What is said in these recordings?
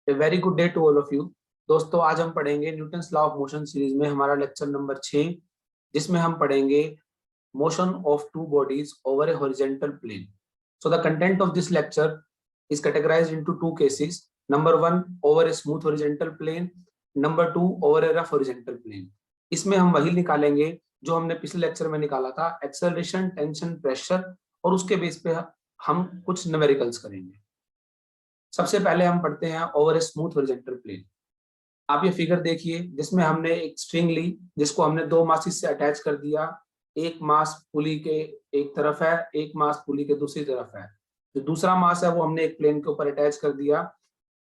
A very good day to all of you. दोस्तों, आज हम पढ़ेंगे Newton's law of motion series में हमारा लेक्चर नंबर 6, जिसमें हम पढ़ेंगे motion of two bodies over a horizontal plane. So the content of this lecture is categorized into two cases. Number one, over a smooth horizontal plane. Number two, over a rough horizontal plane. इसमें हम वही निकालेंगे जो हमने पिछले lecture में निकाला था, एक्सेलरेशन, टेंशन, प्रेशर, और उसके बेस पे हम कुछ न्यूमेरिकल्स करेंगे। सबसे पहले हम पढ़ते हैं over a smooth horizontal plane. आप ये फिगर देखिए, जिसमें हमने एक स्ट्रिंग ली, जिसको हमने दो मासेस से अटैच कर दिया। एक मास पुली के एक तरफ है, एक मास पुली के दूसरी तरफ है। जो दूसरा मास है वो हमने एक प्लेन के ऊपर अटैच कर दिया।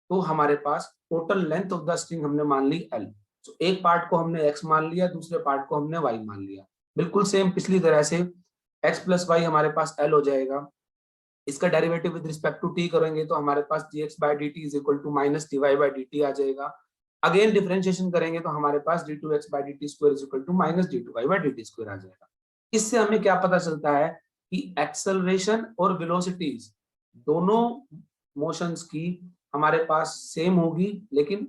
तो हमारे पास total length of the string हमने मान ली L। तो एक पार्ट को हमने x मान लिया, दूसरे पार्ट को हमने y मान लिया। बिल्कुल सेम पिछली तरह से x प्लस वाई हमारे पास L हो जाएगा। इसका derivative with respect to t करेंगे तो हमारे पास dx by dt is equal to minus dy by dt आ जाएगा। अगेन डिफरेंशिएशन करेंगे तो हमारे पास d2x by dt square is equal to minus d2y by dt square आ जाएगा। इससे हमें क्या पता चलता है कि एक्सेलरेशन और वेलोसिटीज दोनों मोशंस की हमारे पास सेम होगी, लेकिन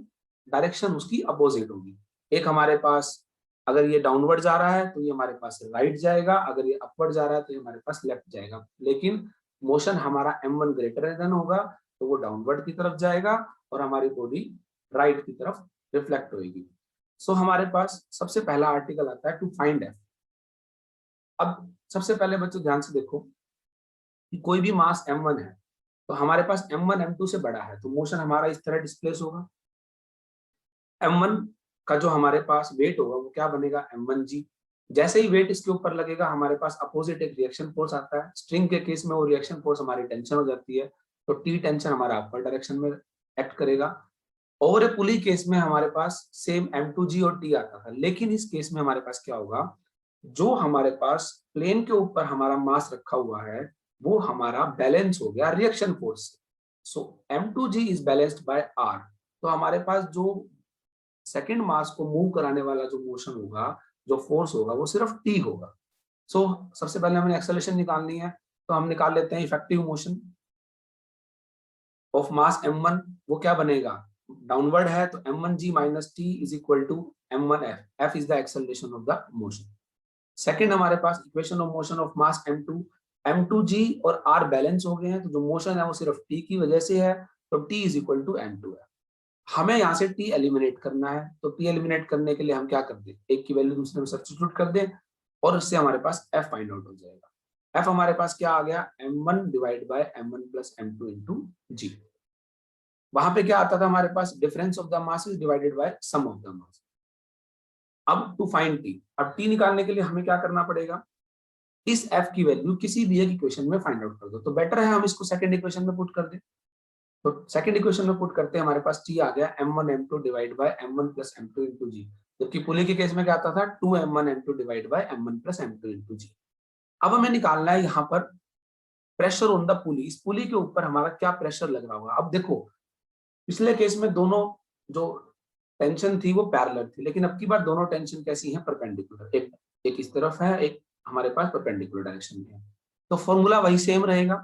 डायरेक्शन उसकी अपोजिट होगी। एक हमारे पास अगर ये डाउनवर्ड जा रहा है तो ये हमारे पास राइट जाएगा, अगर ये अपवर्ड जा रहा है तो ये हमारे पास लेफ्ट जाएगा। लेकिन मोशन हमारा m1 ग्रेटर देन होगा तो वो डाउनवर्ड की तरफ जाएगा और हमारी बॉडी राइट की तरफ रिफ्लेक्ट होगी। सो हमारे पास सबसे पहला आर्टिकल आता है टू फाइंड f। अब सबसे पहले बच्चों ध्यान से देखो कि कोई भी मास m1 है तो हमारे पास m1 m2 से बड़ा है, तो मोशन हमारा इस तरह डिस्प्लेस होगा। m1 का जो हमारे पास वेट होगा वो क्या बनेगा, m1g। जैसे ही वेट इसके ऊपर लगेगा हमारे पास अपोजिट एक रिएक्शन फोर्स आता है। स्ट्रिंग के केस में वो रिएक्शन फोर्स हमारी टेंशन हो जाती है, तो टी टेंशन हमारा अपर डायरेक्शन में एक्ट करेगा। ओवर ए पुली केस में हमारे पास सेम m2g और t आता था, लेकिन इस केस में हमारे पास क्या होगा, जो हमारे पास प्लेन के ऊपर हमारा मास रखा हुआ है वो हमारा बैलेंस हो गया रिएक्शन फोर्स से। सो m2g is balanced bye r। तो हमारे पास जो सेकंड मास को मूव कराने वाला जो मोशन होगा, जो फोर्स होगा, वो सिर्फ t होगा। सो सबसे पहले हमें एक्सेलरेशन निकालनी है, तो हम निकाल लेते हैं effective motion of mass m1। वो क्या बनेगा, डाउनवर्ड है तो m1g minus t is equal to m1f। f is the acceleration of the motion. Second हमारे पास equation of motion of mass m2, m2g और r बैलेंस हो गए हैं, तो जो मोशन है वो सिर्फ t की वजह से है, तो t is equal to m2 है। हमें यहाँ से t एलिमिनेट करना है, तो t एलिमिनेट करने के लिए हम क्या कर दें, एक की वैल्यू दूसरे में सब्स्टिट्यूट कर दें और इससे हमारे पास f फाइंड आउट हो जाएगा। f हमारे पास क्या आ गया, m1 divide by m1 plus m2 into g। वहां पे क्या आता था हमारे पास, difference of the mass is divided by sum of the mass. अब टू फाइंड t, अब t निकालने के लिए हमें क्या करना पड़ेगा, इस f की वैल्यू किसी भी एक इक्वेशन में फाइंड आउट कर दो। तो बेटर है हम इसको सेकंड इक्वेशन में पुट कर दें। तो सेकंड इक्वेशन में पुट करते हैं, हमारे पास t आ गया m1 m2 divide by m1 plus m2 into g। जबकि पुली के केस में क्या आता था, 2m1 m2 divide by m1 plus m2 into g। अब हमें निकालना है यहाँ पर प्रेशर ऑन द पुली। इस पुली के ऊपर हमारा क्या प्रेशर लग रहा होगा। अब देखो, पिछले केस में दोनों जो टेंशन थी वो पैरेलल थी, लेकिन अब की बार दोनों टेंशन कैसी है, परपेंडिकुलर। एक इस तरफ है, एक हमारे पास परपेंडिकुलर डायरेक्शन में है। तो फॉर्मूला वही सेम रहेगा।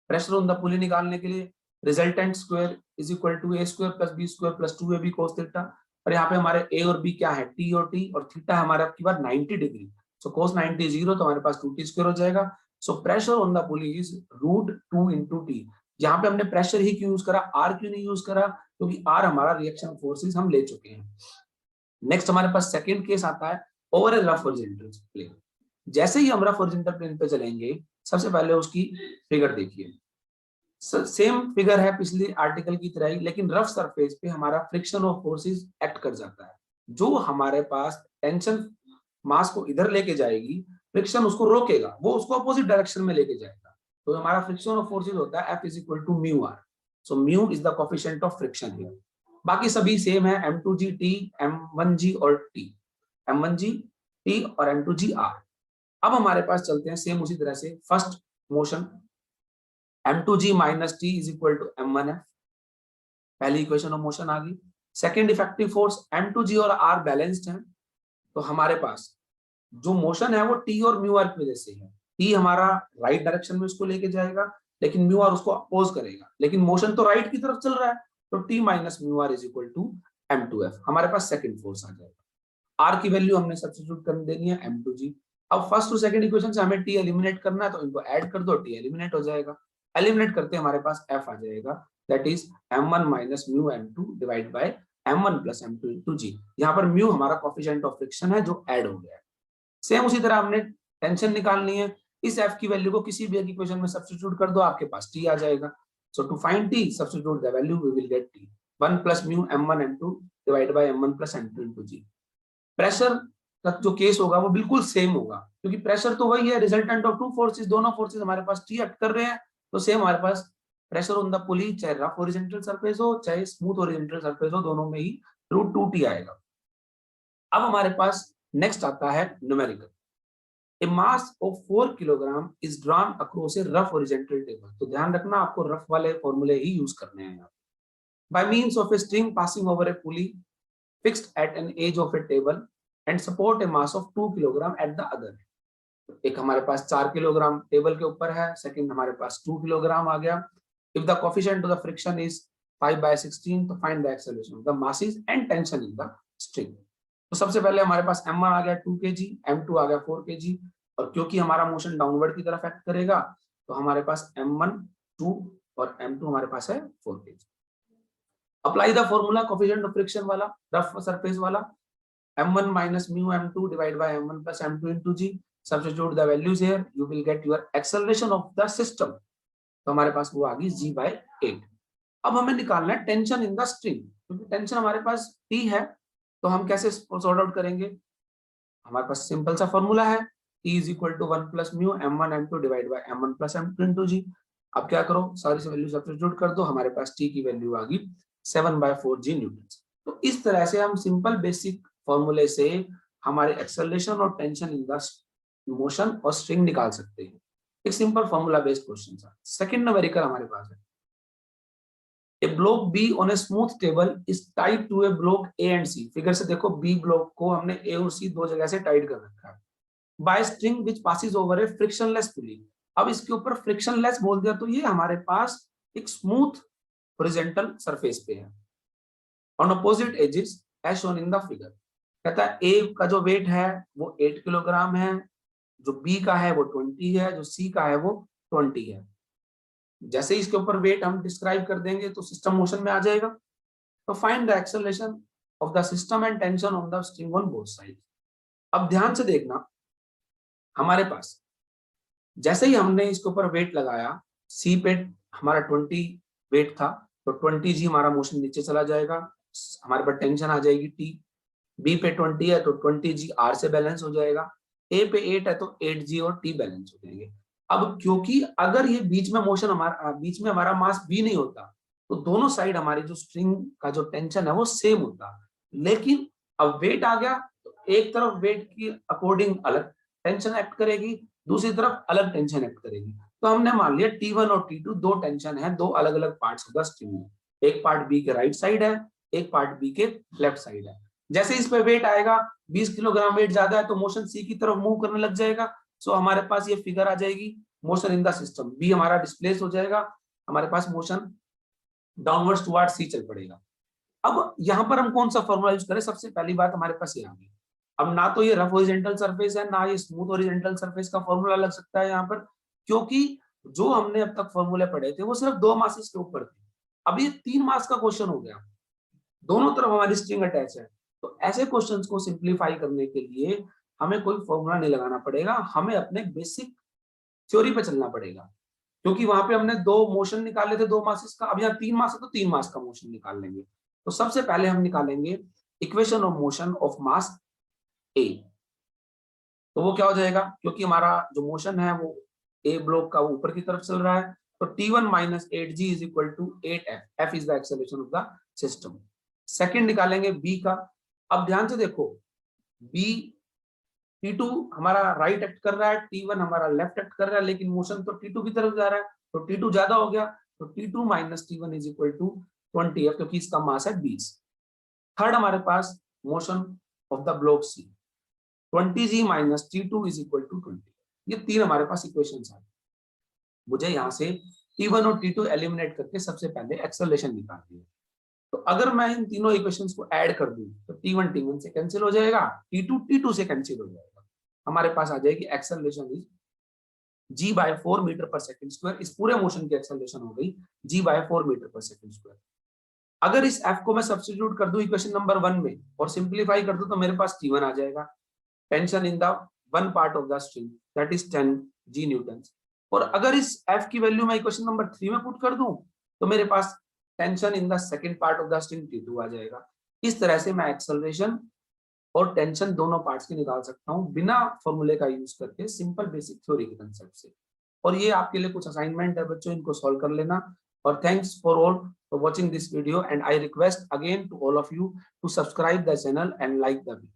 प्रेशर ऑन द पुली निकालने के लिए resultant square is equal to a square plus b square plus 2ab cos theta. और यहाँ पे हमारे ए और बी क्या है, टी और टी, और थीटा हमारे अब की बार 90 डिग्री। सो cos 90 0, तो हमारे पास 2t स्क्वायर हो जाएगा। So pressure on the pulley is √2 into T. यहाँ पे हमने प्रेशर ही क्यों यूज करा, आर क्यों नहीं यूज करा, क्योंकि आर हमारा रिएक्शन फोर्सेस हम ले चुके हैं। नेक्स्ट हमारे पास सेकंड केस आता है over a rough horizontal plane. जैसे ही हम रफ हॉरिजॉन्टल प्लेन पे चलेंगे, सबसे पहले उसकी फिगर देखिए। सेम फिगर है पिछले आर्टिकल की तरह ही, लेकिन रफ सरफेस पे हमारा फ्रिक्शन ऑफ फोर्सेस एक्ट कर जाता है। जो हमारे पास टेंशन मास को इधर लेके जाएगी, फ्रिक्शन उसको रोकेगा, वो उसको अपोजिट डायरेक्शन में लेके जाएगा। तो हमारा फ्रिक्शन ऑफ फोर्सेस होता है F is equal to mu R. So mu is the coefficient of friction here. बाकी सभी सेम है, m2g t, m1g और t, m1g t और m2g r। अब हमारे पास चलते हैं सेम उसी तरह से first motion m2g minus t is equal to m1f। पहली इक्वेशन ऑफ मोशन आ गई। सेकेंड इफेक्टिव फोर्स m2g और r बैलेंस्ड है, तो हमारे पास जो मोशन है वो t और म्यू आर की वजह से है। t हमारा राइट डायरेक्शन में उसको लेके जाएगा, लेकिन म्यू आर उसको अपोज करेगा। लेकिन मोशन तो राइट की तरफ चल रहा है, तो T minus mu R is equal to M2F, हमारे पास सेकंड फोर्स आ जाएगा। आर की वैल्यू हमने सब्स्टिट्यूट कर देनी है M2G। अब फर्स्ट टू सेकंड इक्वेशन से हमें T एलिमिनेट करना है, तो इनको ऐड कर दो, T एलिमिनेट हो जाएगा। एलिमिनेट करते हमारे पास F आ जाएगा, that is M1 minus mu M2 divide by M1 plus M2 into G। यहाँ पर म्यू हमारा कोफिशिएंट ऑफ फ्रिक्शन है जो ऐड हो गया है। सेम उसी तरह हमने टेंशन निकालनी है, इस F की वैल्यू को किसी भी एक इक्वेशन में सब्स्टिट्यूट कर दो, आपके पास T आ जाएगा। So to find T substitute the value, we will get T 1 plus mu M1 M2 divide by M1 plus M2 into G। Pressure का जो केस होगा वो बिल्कुल सेम होगा, क्योंकि प्रेशर तो वही है, रिजल्टेंट ऑफ टू फोर्सेस, दोनों फोर्सेस हमारे पास T एक्ट कर रहे हैं, तो सेम हमारे पास प्रेशर ऑन द पुली, चाहे रफ हॉरिजॉन्टल सरफेस हो चाहे स्मूथ हॉरिजॉन्टल सरफेस हो, दोनों में ही √2T आएगा। अब हमारे पास नेक्स्ट आता है numerical. A mass of 4 kilogram is drawn across a rough horizontal table। तो ध्यान रखना आपको रफ वाले फॉर्मूले ही यूज करने हैं यहाँ। By means of a string passing over a pulley fixed at an edge of a table and support a mass of 2 kilogram at the other। एक हमारे पास 4 किलोग्राम टेबल के ऊपर है, सेकंड हमारे पास 2 किलोग्राम आ गया। If the coefficient of the friction is 5/16, तो find the acceleration of the masses and tension in the string। तो सबसे पहले हमारे पास M1 आ गया 2 kg, M2 आ गया 4 kg, और क्योंकि हमारा मोशन डाउनवर्ड की तरफ एक्ट करेगा, तो हमारे पास M1 2 और M2 हमारे पास है 4 kg। Apply the formula coefficient of friction वाला, रफ सरफेस वाला, M1 minus mu M2 divide by M1 plus M2 into G। Substitute the values here, you will get your acceleration of the system. तो हमारे पास वो आ गई G/8। अब हमें निकालना है टेंशन इन द स्ट्रिंग, क्योंकि टेंशन हमारे पास T है, तो हम कैसे सॉर्ट आउट करेंगे? हमारे पास सिंपल सा फॉर्मूला है, T is equal to 1 plus mu M1 M2 divide by M1 plus M2 into G। अब क्या करो, सारी से वैल्यू सब्स्टिट्यूट कर दो, हमारे पास T की वैल्यू आ गई 7/4 G न्यूटन। तो इस तरह से हम सिंपल बेसिक फॉर्मूले से हमारे एक्सेलरेशन और टेंशन इन द मोशन और स्ट्रिंग निकाल सकते हैं। एक सिंपल फॉर्मूला बेस्ड क्वेश्चन था। सेकंड न्यूमेरिकल हमारे पास है, A block B on a smooth table is tied to a block A and C। Figure से देखो B ब्लॉक को हमने A और C दो जगह से टाइड कर रखा है। By string which passes over a frictionless pulley। अब इसके ऊपर फ्रिक्शनलेस बोल दिया, तो ये हमारे पास एक स्मूथ हॉरिजॉन्टल सरफेस पे है। On opposite edges as shown in the figure। कहता है A का जो वेट है वो 8 किलोग्राम है, जो B का है वो 20 है, जो C का है वो 20 है। जैसे ही इसके ऊपर वेट हम डिस्क्राइब कर देंगे तो सिस्टम मोशन में आ जाएगा। तो find the acceleration of the system and tension on the string on both side. अब ध्यान से देखना, हमारे पास जैसे ही हमने इसके ऊपर वेट लगाया, सी पे हमारा 20 वेट था, तो 20 G हमारा मोशन नीचे चला जाएगा, हमारे पास टेंशन आ जाएगी T। बी पे 20 है तो 20 G R से बैलेंस हो जाएगा। ए पे 8 है तो 8 G और T बैलेंस हो जाएंगे। अब क्योंकि अगर ये बीच में मोशन बीच में हमारा मास भी नहीं होता, तो दोनों साइड हमारी जो स्ट्रिंग का जो टेंशन है वो सेम होता। लेकिन अब वेट आ गया, तो एक तरफ वेट की अकॉर्डिंग अलग टेंशन एक्ट करेगी, दूसरी तरफ अलग टेंशन एक्ट करेगी। तो हमने मान लिया T1 और T2 दो टेंशन है, दो अलग अलग पार्ट्स ऑफ द स्ट्रिंग में। एक पार्ट बी के राइट साइड है, एक पार्ट बी के लेफ्ट साइड है। जैसे इस पे वेट आएगा, 20 किलोग्राम वेट ज्यादा है, तो मोशन सी की तरफ मूव करने लग जाएगा। सो हमारे पास ये फिगर आ जाएगी, motion in the system B हमारा डिस्प्लेस हो जाएगा, हमारे पास मोशन डाउनवर्ड्स टुवर्ड्स सी चल पड़ेगा। अब यहाँ पर हम कौन सा फॉर्मूला यूज करें? सबसे पहली बात हमारे पास ये आ गई, अब ना तो ये रफ हॉरिजॉन्टल सरफेस है, ना ये स्मूथ हॉरिजॉन्टल सरफेस का फॉर्मूला लग सकता है यहाँ पर, क्योंकि जो हमने अब तक फॉर्मूले पढ़े थे वो सिर्फ 2 मासेस के ऊपर थे। अब ये 3 मास का क्वेश्चन हो गया, दोनों तरफ हमारी स्ट्रिंग अटैच है। तो ऐसे क्वेश्चंस को सिंप्लीफाई करने के लिए हमें कोई फॉर्मूला नहीं लगाना पड़ेगा, हमें अपने बेसिक थ्योरी पे चलना पड़ेगा। क्योंकि वहां पे हमने 2 मोशन निकाले थे 2 मासेस का, अब यहाँ 3 मास है तो 3 मास का मोशन निकाल लेंगे। तो सबसे पहले हम निकालेंगे equation of motion of mass A. तो वो क्या हो जाएगा, क्योंकि हमारा जो मोशन है वो ए ब्लॉक का ऊपर की तरफ चल रहा है, तो T1 minus 8G is equal to 8F। F is the acceleration of the system. Second निकालेंगे बी का। अब ध्यान से देखो, बी T2 हमारा राइट एक्ट कर रहा है, T1 हमारा लेफ्ट एक्ट कर रहा है, लेकिन मोशन तो T2 की तरफ जा रहा है, तो T2 ज्यादा हो गया, तो T2 minus T1 is equal to 20F, क्योंकि इसका मास है 20। थर्ड हमारे पास motion of the block C, 20G minus T2 is equal to 20। ये 3 हमारे पास इक्वेशंस है। मुझे यहाँ से T1 और T2 एलिमिनेट करके सबसे पहले एक्सेलरेशन निकालनी है। अगर मैं इन तीनों इक्वेशंस को ऐड कर दूं तो T1 से कैंसिल हो जाएगा, T2 से कैंसिल हो जाएगा, हमारे पास आ जाएगी एक्सेलरेशन इज g/4 मीटर पर सेकंड स्क्वायर। इस पूरे मोशन की एक्सेलरेशन हो गई g/4 मीटर पर सेकंड स्क्वायर। अगर इस f को मैं सब्स्टिट्यूट कर दूं इक्वेशन नंबर 1 में और सिंप्लीफाई कर दूं तो मेरे पास T1 आ जाएगा, tension in the one part of the string that is 10 g newton. और अगर इस f की वैल्यू मैं इक्वेशन नंबर 3 में पुट कर दूं तो मेरे पास tension in the second part of the string T2 आ जाएगा। इस तरह से मैं एक्सेलरेशन और टेंशन दोनों पार्ट्स की निकाल सकता हूं बिना फॉर्मूले का यूज करके, सिंपल बेसिक थ्योरी के कंसेप्ट से। और ये आपके लिए कुछ असाइनमेंट है बच्चों, इनको सॉल्व कर लेना। और thanks for all for watching this video and I request again to all of you to subscribe the channel and like the video.